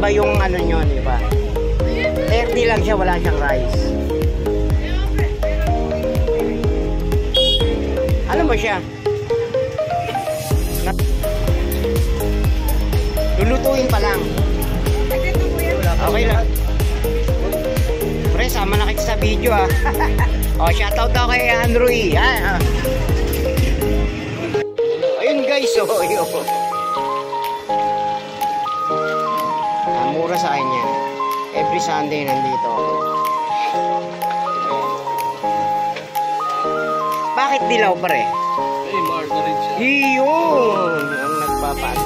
iba yung ano nyo, di ba? 30 lang siya, wala siyang rice. Ano ba siya? Lulutuin pa lang. Okay lang. Pre, sama na kita sa video ah. O, shoutout daw kay Andrew E. Ayun guys, oh, yun. Mura sa kanya. Every Sunday nandito ako. Bakit dilaw pare? Ay, margarine siya. Iyon! Ang nagpapaano.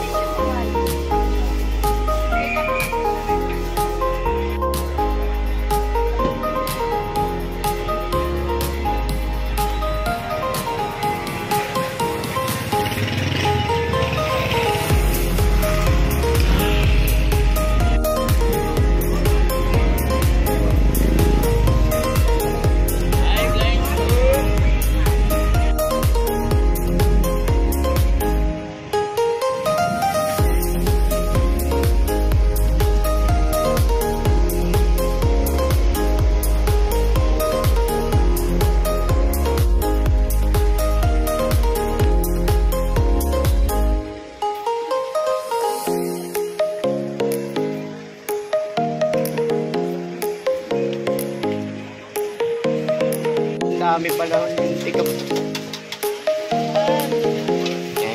Dami pala tika.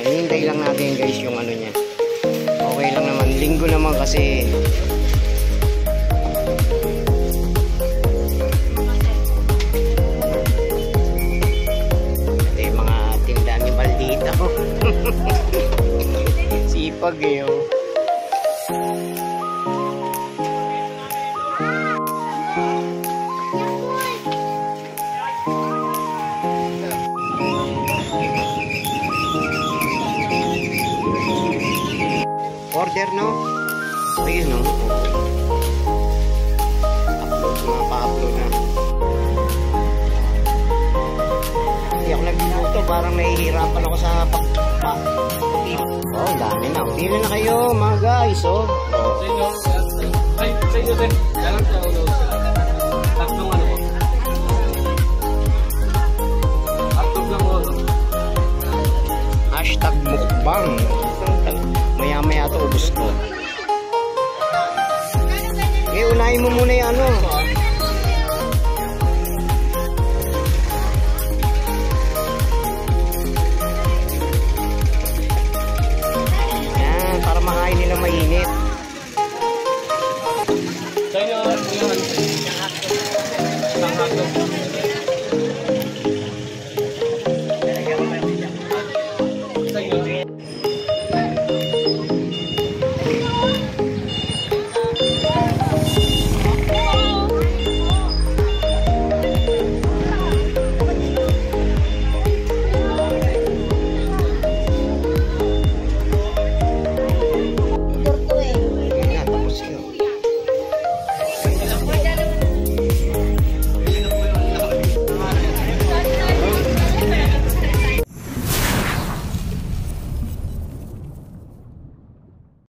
Hintay lang natin guys yung ano niya. Okay lang naman, linggo naman kasi. Ito yung mga tindahan ni Maldita. Sipag eh oh. Order no? Ayun no? Upload, pa-upload na. Hindi ako nagluluto, parang nahihirapan ako sa oh, dami na. Pili na kayo mga guys, oh. Ay, sa inyo din. Dalang sa ulo sila. Tatlong ano po? Tatlong lang ulo. Hashtag mukbang. Maya-maya ito ubus ko. Okay, unahin mo muna yung ano. Yan, para makain nila mainit. Sa inyo, yung hotdog.